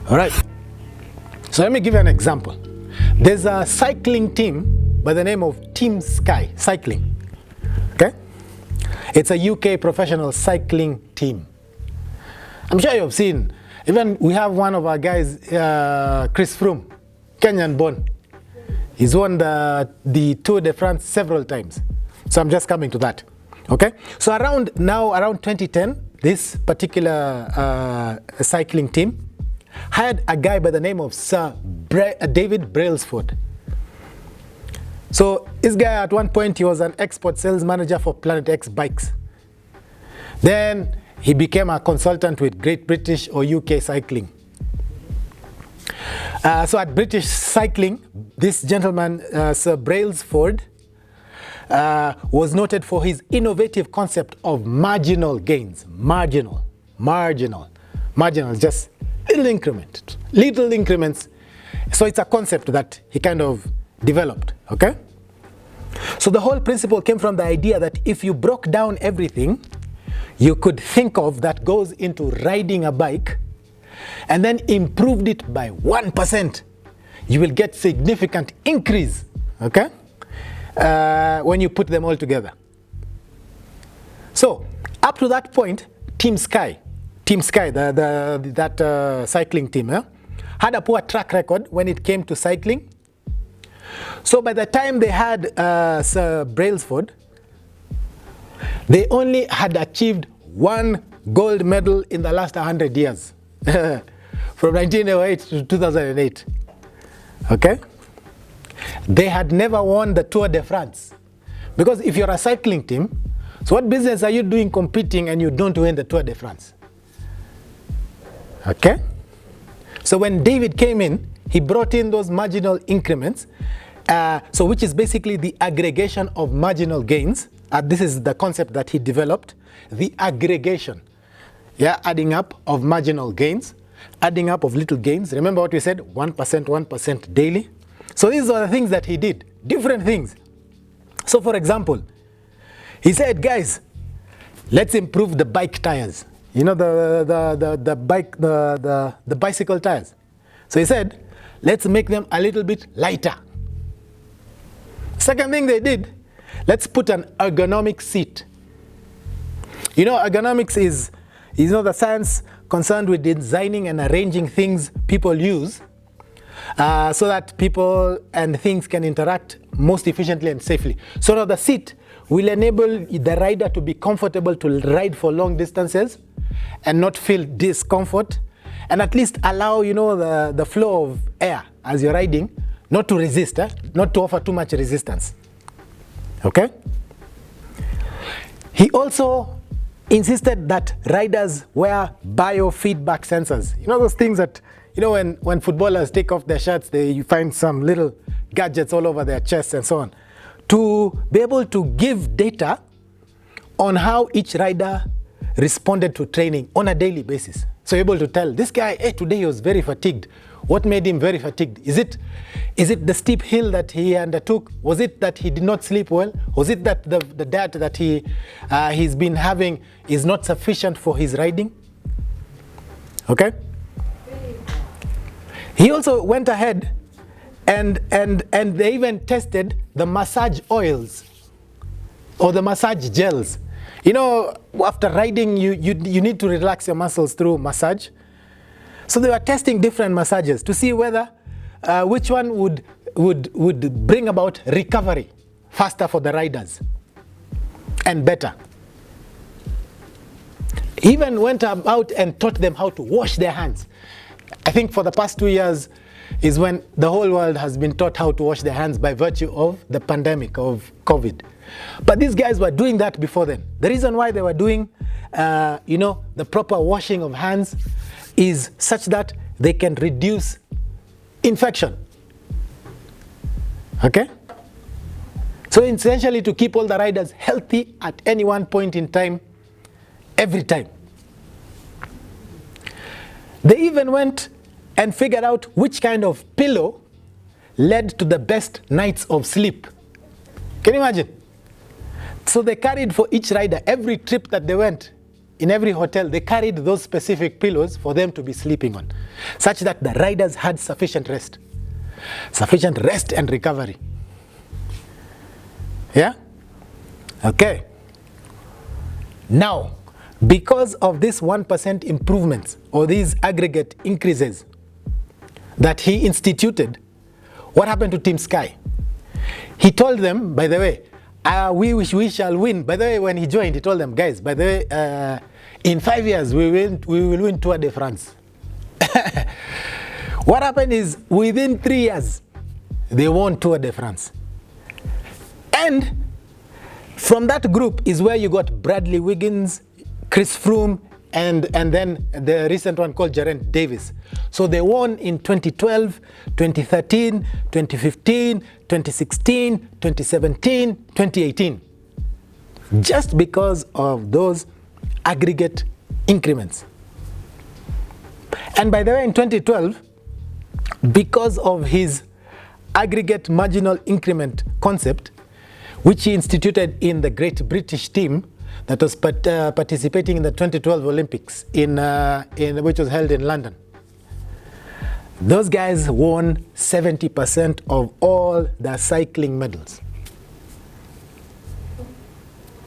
All right. So let me give you an example. There's a cycling team by the name of Team Sky Cycling. Okay? It's a UK professional cycling team. I'm sure you've seen, even we have one of our guys, Chris Froome, Kenyan born. He's won the Tour de France several times. So I'm just coming to that. Okay? So around 2010, this particular cycling team hired a guy by the name of Sir David Brailsford. So this guy, at one point, he was an export sales manager for Planet X bikes. Then he became a consultant with Great British or UK Cycling. So at British Cycling, this gentleman, Sir Brailsford, was noted for his innovative concept of marginal gains. Marginal, just little increments. So it's a concept that he kind of developed, okay? So the whole principle came from the idea that if you broke down everything you could think of that goes into riding a bike and then improved it by 1%, you will get significant increase, okay? When you put them all together. So up to that point, Team Sky, that cycling team, had a poor track record when it came to cycling. So by the time they had Sir Brailsford, they only had achieved 1 gold medal in the last 100 years, from 1908 to 2008. Okay? They had never won the Tour de France. Because if you're a cycling team, so what business are you doing competing and you don't win the Tour de France? Okay? So when David came in, he brought in those marginal increments, so which is basically the aggregation of marginal gains. This is the concept that he developed, the aggregation, adding up of marginal gains, adding up of little gains. Remember what we said, 1% daily. So these are the things that he did, different things. So for example, he said, guys, let's improve the bike tires. You know, the bicycle tires. So he said, let's make them a little bit lighter. Second thing they did, let's put an ergonomic seat. You know, ergonomics is the science concerned with designing and arranging things people use so that people and things can interact most efficiently and safely. So now the seat will enable the rider to be comfortable to ride for long distances and not feel discomfort, and at least allow, you know, the flow of air as you're riding, not to resist, not to offer too much resistance. Okay? He also insisted that riders wear biofeedback sensors. You know those things that, you know, when footballers take off their shirts, you find some little gadgets all over their chests and so on, to be able to give data on how each rider responded to training on a daily basis. So able to tell, this guy, hey, today he was very fatigued. What made him very fatigued? Is it the steep hill that he undertook? Was it that he did not sleep well? Was it that the diet that he's been having is not sufficient for his riding? Okay? He also went ahead and they even tested the massage oils or the massage gels. You know, after riding, you need to relax your muscles through massage. So they were testing different massages to see whether which one would bring about recovery faster for the riders and better. He even went out and taught them how to wash their hands. I think for the past 2 years is when the whole world has been taught how to wash their hands by virtue of the pandemic of COVID. But these guys were doing that before then. The reason why they were doing, you know, the proper washing of hands is such that they can reduce infection. Okay? So essentially to keep all the riders healthy at any one point in time, every time. They even went and figured out which kind of pillow led to the best nights of sleep. Can you imagine? So they carried for each rider, every trip that they went, in every hotel, they carried those specific pillows for them to be sleeping on, such that the riders had sufficient rest and recovery. Yeah? Okay. Now, because of this 1% improvements or these aggregate increases that he instituted, what happened to Team Sky? He told them, by the way, we shall win. By the way, when he joined, he told them, guys, by the way, in 5 years, we will win Tour de France. What happened is, within 3 years, they won Tour de France. And from that group is where you got Bradley Wiggins, Chris Froome, and then the recent one called Geraint Davis. So they won in 2012, 2013, 2015, 2016, 2017, 2018. Just because of those aggregate increments. And by the way, in 2012, because of his aggregate marginal increment concept, which he instituted in the Great British team that was participating in the 2012 Olympics, which was held in London. Those guys won 70% of all the cycling medals.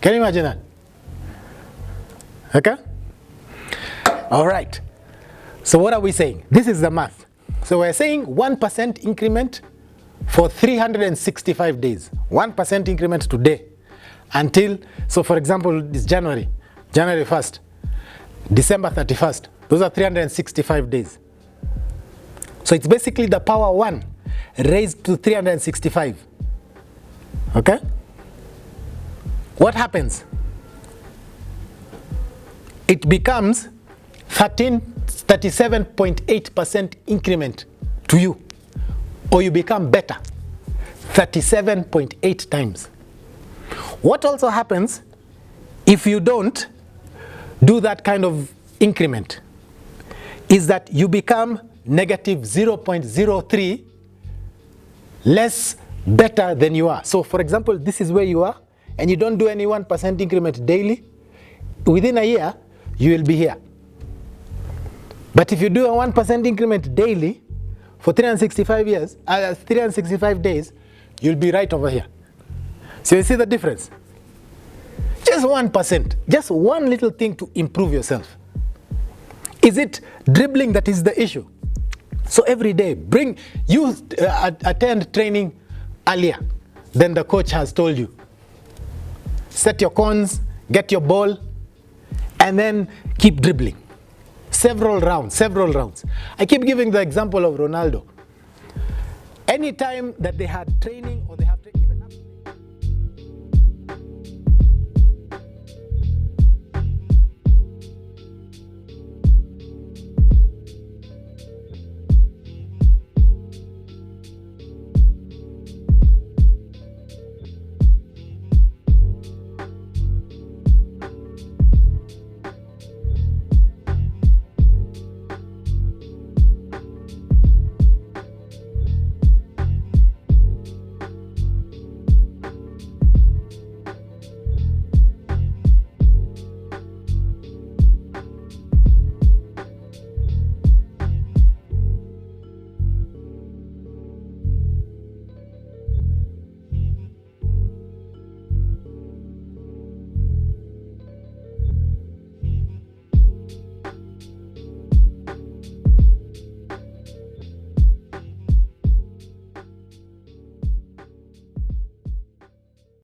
Can you imagine that? Okay? All right. So what are we saying? This is the math. So we're saying 1% increment for 365 days. 1% increment today until, so for example, this January 1st, December 31st. Those are 365 days. So it's basically the power 1 raised to 365. Okay? What happens? It becomes 37.8% increment to you, or you become better 37.8 times. What also happens if you don't do that kind of increment is that you become negative 0.03 less better than you are. So for example, this is where you are, and you don't do any 1% increment daily. Within a year, you will be here. But if you do a 1% increment daily for 365 days, you'll be right over here. So you see the difference? Just 1%, just one little thing to improve yourself. Is it dribbling that is the issue? So every day, attend training earlier than the coach has told you. Set your cones, get your ball, and then keep dribbling. Several rounds. I keep giving the example of Ronaldo. Anytime that they had training or they had